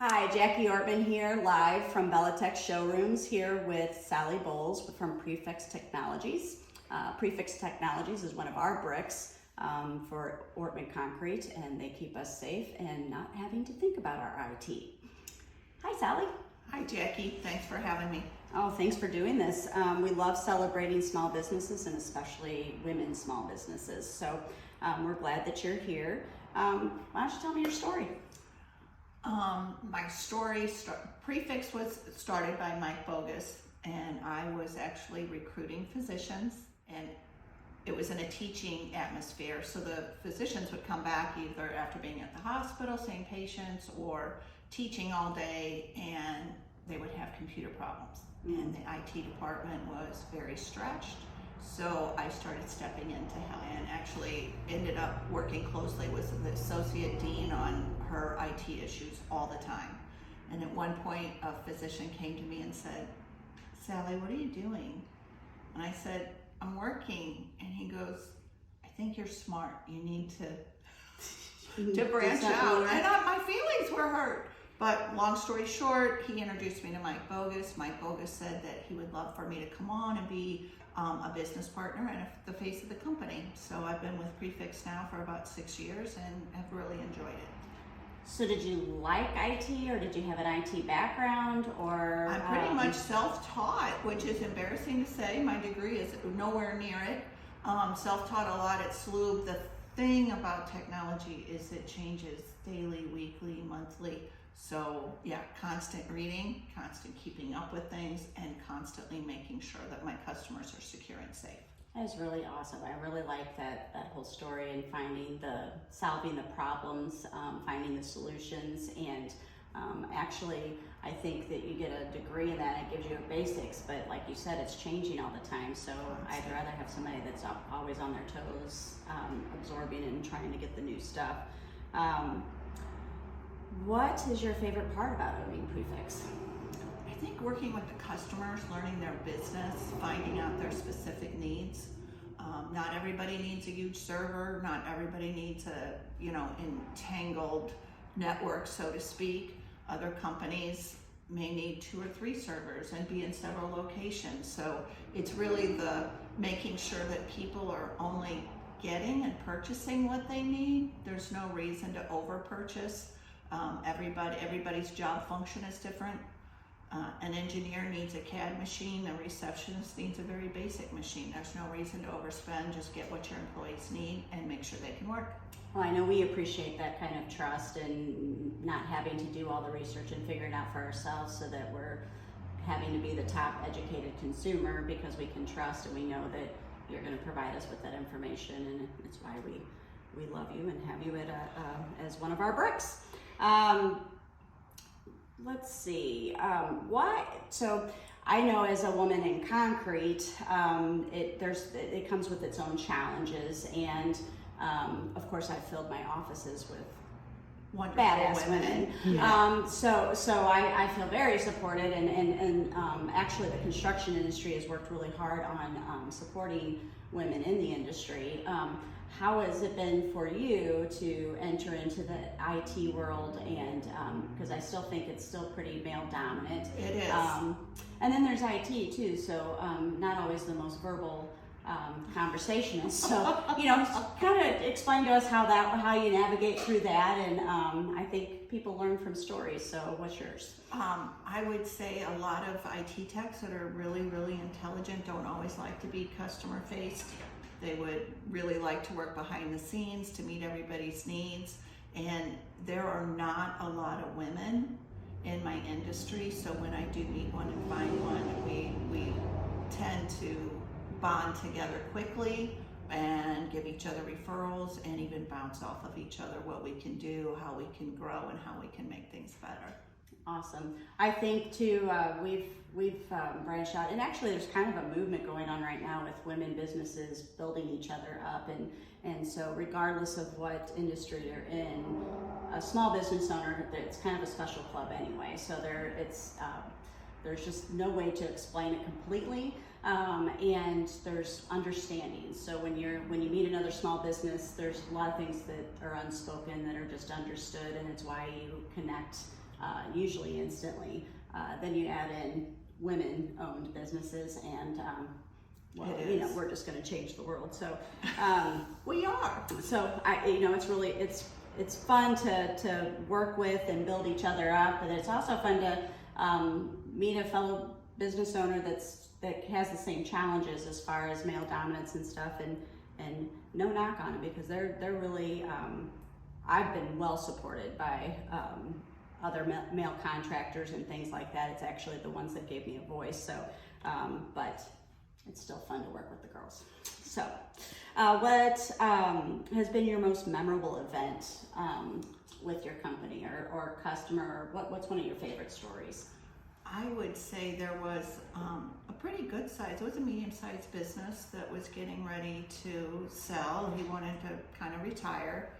Hi, Jacqui Ortman here, live from Bellatech Showrooms, here with Sally Bowles from PreFix Technologies. PreFix Technologies is one of our bricks for Ortman Concrete, and they keep us safe and not having to think about our IT. Hi, Sally. Hi, Jackie. Thanks for having me. Oh, thanks for doing this. We love celebrating small businesses and especially women's small businesses. So we're glad that you're here. Why don't you tell me your story? My story, PreFix was started by Mike Bogus, and I was actually recruiting physicians, and it was in a teaching atmosphere. So the physicians would come back either after being at the hospital, seeing patients, or teaching all day, and they would have computer problems. And the IT department was very stretched. So I started stepping into and actually ended up working closely with the associate dean on her IT issues all the time. And at one point, a physician came to me and said, "Sally, what are you doing?" And I said, "I'm working." And he goes, "I think you're smart. You need to branch out." And my feelings were hurt. But long story short, he introduced me to Mike Bogus. Mike Bogus said that he would love for me to come on and be a business partner and the face of the company. So I've been with PreFix now for about 6 years and have really enjoyed it. So did you like IT, or did you have an IT background, or? I'm pretty much self-taught, which is embarrassing to say. My degree is nowhere near it. Self-taught a lot at SLUB. The thing about technology is it changes daily, weekly, monthly. So yeah, constant reading, constant keeping up with things, and constantly making sure that my customers are secure and safe. That is really awesome. I really like that whole story, and solving the problems, finding the solutions, and actually I think that you get a degree in that, and it gives you a basics, but like you said, it's changing all the time. So I'd rather have somebody that's always on their toes, absorbing and trying to get the new stuff. What is your favorite part about owning PreFix? I think working with the customers, learning their business, finding out their specific needs. Not everybody needs a huge server. Not everybody needs a entangled network, so to speak. Other companies may need 2 or 3 servers and be in several locations. So it's really the making sure that people are only getting and purchasing what they need. There's no reason to over purchase. Everybody's job function is different. An engineer needs a CAD machine, a receptionist needs a very basic machine. There's no reason to overspend, just get what your employees need and make sure they can work. Well, I know we appreciate that kind of trust and not having to do all the research and figure it out for ourselves, so that we're having to be the top educated consumer, because we can trust and we know that you're going to provide us with that information, and it's why we love you and have you as one of our bricks. Let's see, so I know as a woman in concrete, it comes with its own challenges, and of course I've filled my offices with wonderful badass women. Yeah. So I feel very supported, and actually the construction industry has worked really hard on supporting women in the industry. How has it been for you to enter into the IT world? And because I still think it's still pretty male dominant. It is. And then there's IT too, so not always the most verbal conversationist. So kind of explain to us how you navigate through that. And I think people learn from stories. So what's yours? I would say a lot of IT techs that are really, really intelligent don't always like to be customer faced. They would really like to work behind the scenes to meet everybody's needs. And there are not a lot of women in my industry. So when I do meet one and find one, we tend to bond together quickly and give each other referrals, and even bounce off of each other what we can do, how we can grow, and how we can make things better. Awesome. I think too, we've branched out, and actually there's kind of a movement going on right now with women businesses building each other up, and so regardless of what industry you're in, a small business owner, it's kind of a special club anyway. So there's just no way to explain it completely, and there's understanding. So when you meet another small business, there's a lot of things that are unspoken that are just understood, and it's why you connect usually instantly. Then you add in women-owned businesses, and well, you know, we're just going to change the world. So We are. so it's really it's fun to work with and build each other up, but it's also fun to meet a fellow business owner that has the same challenges as far as male dominance and stuff, and no knock on it, because they're really I've been well supported by other male contractors and things like that. It's actually the ones that gave me a voice. So but it's still fun to work with the girls. So what has been your most memorable event with your company or customer, or what's one of your favorite stories? I would say there was a pretty good size, it was a medium-sized business that was getting ready to sell. He wanted to kind of retire,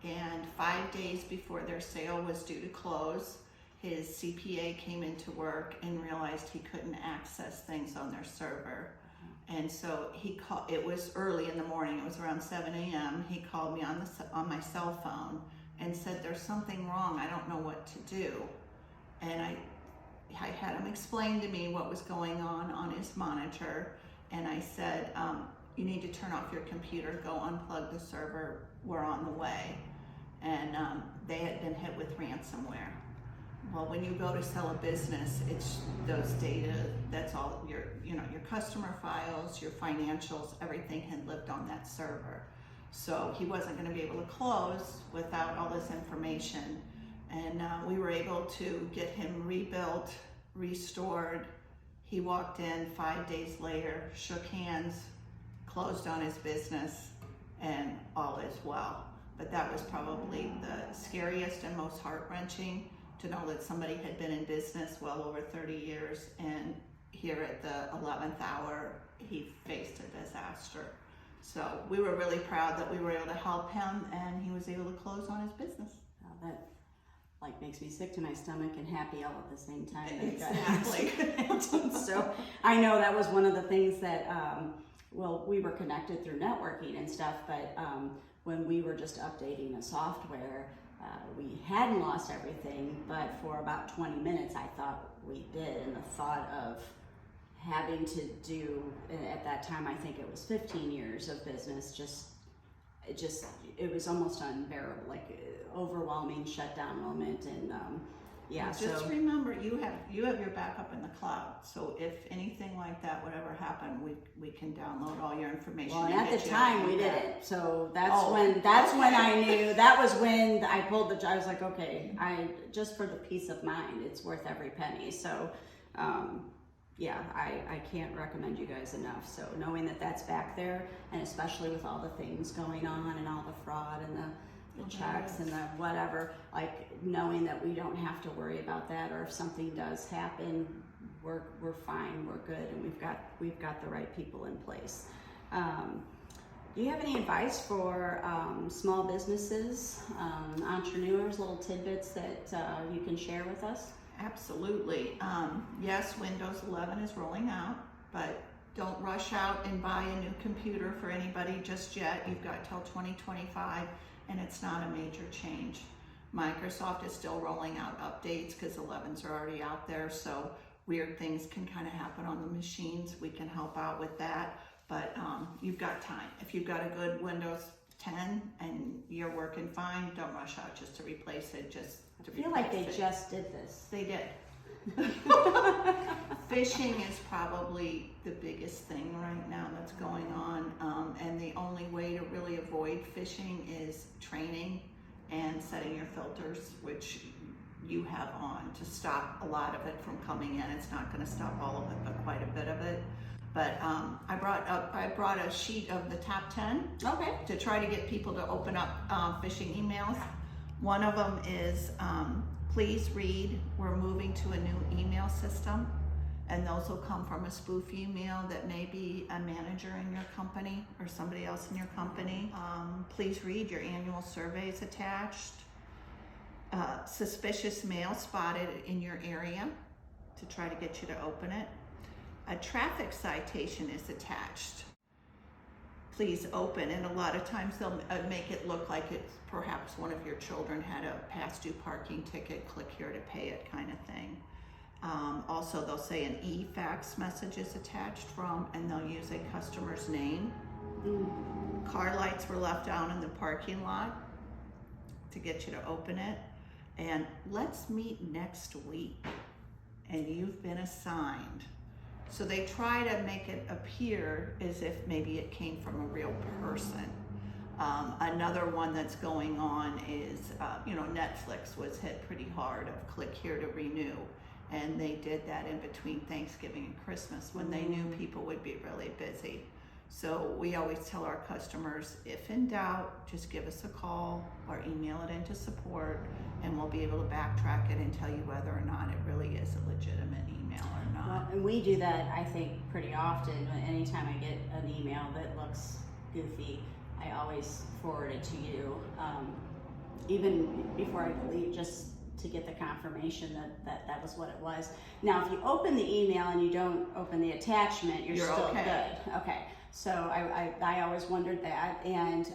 and 5 days before their sale was due to close, his CPA came into work and realized he couldn't access things on their server. And so he called, it was early in the morning, it was around 7 a.m. He called me on my cell phone and said, "There's something wrong, I don't know what to do." And I had him explain to me what was going on his monitor, and I said, "You need to turn off your computer, go unplug the server, we're on the way." And they had been hit with ransomware. Well, when you go to sell a business, it's those data, that's all your customer files, your financials, everything had lived on that server. So he wasn't going to be able to close without all this information. And we were able to get him rebuilt, restored. He walked in 5 days later, shook hands, closed on his business, and all is well. But that was probably the scariest and most heart-wrenching, to know that somebody had been in business well over 30 years, and here at the 11th hour, he faced a disaster. So we were really proud that we were able to help him, and he was able to close on his business. That makes me sick to my stomach and happy all at the same time. Exactly. So I know that was one of the things that, we were connected through networking and stuff, but when we were just updating the software, we hadn't lost everything, but for about 20 minutes I thought we did, and the thought of having to do, at that time I think it was 15 years of business, it was almost unbearable, like overwhelming shutdown moment. And just remember, you have your backup in the cloud, so if anything like that would ever happen, we can download all your information. Well, and at the time we didn't, so that's when I knew. That was when I pulled I was like, okay, just for the peace of mind, it's worth every penny. So I can't recommend you guys enough. So knowing that that's back there, and especially with all the things going on and all the fraud and the checks and the whatever, like knowing that we don't have to worry about that, or if something does happen, we're fine, we're good, and we've got the right people in place. Do you have any advice for small businesses, entrepreneurs, little tidbits that you can share with us? Absolutely. Yes, Windows 11 is rolling out, but don't rush out and buy a new computer for anybody just yet. You've got till 2025, and it's not a major change. Microsoft is still rolling out updates because 11s are already out there, so weird things can kind of happen on the machines. We can help out with that, but you've got time. If you've got a good Windows 10 and you're working fine, don't rush out just to replace it. I feel like they just did this. They did. Phishing is probably the biggest thing right now that's going on, and the only way to really avoid phishing is training and setting your filters, which you have on, to stop a lot of it from coming in. It's not going to stop all of it, but quite a bit of it. But I brought a sheet of the top 10 to try to get people to open up phishing emails. One of them is, please read, we're moving to a new email system, and those will come from a spoof email that may be a manager in your company or somebody else in your company. Please read, your annual survey is attached. Suspicious mail spotted in your area, to try to get you to open it. A traffic citation is attached. please open. And a lot of times they'll make it look like it's perhaps one of your children had a past due parking ticket, click here to pay it kind of thing. Also, they'll say an e-fax message is attached from, and they'll use a customer's name. Car lights were left down in the parking lot to get you to open it. And let's meet next week, and you've been assigned. So they try to make it appear as if maybe it came from a real person. Another one that's going on is, Netflix was hit pretty hard of click here to renew. And they did that in between Thanksgiving and Christmas when they knew people would be really busy. So we always tell our customers, if in doubt, just give us a call or email it into support, and we'll be able to backtrack it and tell you whether or not it really is a legitimate email or not. Well, and we do that, I think, pretty often. Anytime I get an email that looks goofy, I always forward it to you, even before I delete, just to get the confirmation that was what it was. Now, if you open the email and you don't open the attachment, you're still okay. good. Okay. So I always wondered that. And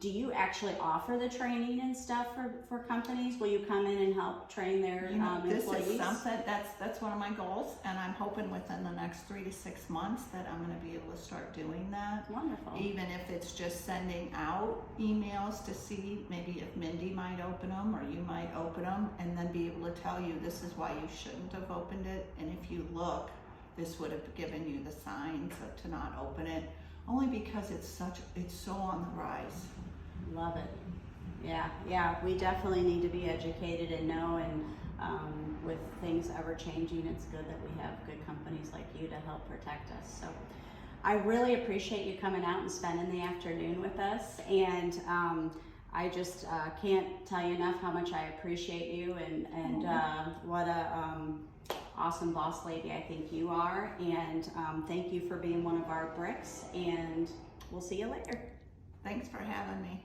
do you actually offer the training and stuff for companies? Will you come in and help train their This employees? is something that's one of my goals, and I'm hoping within the next 3 to 6 months that I'm going to be able to start doing that. Wonderful. Even if it's just sending out emails to see maybe if Mindy might open them or you might open them, and then be able to tell you this is why you shouldn't have opened it, and if you look, this would have given you the signs to not open it, only because it's so on the rise. Love it. Yeah, we definitely need to be educated and know, and with things ever changing, it's good that we have good companies like you to help protect us. So I really appreciate you coming out and spending the afternoon with us, and I just can't tell you enough how much I appreciate you, and what a awesome boss lady I think you are, and thank you for being one of our bricks, and we'll see you later. Thanks for having me.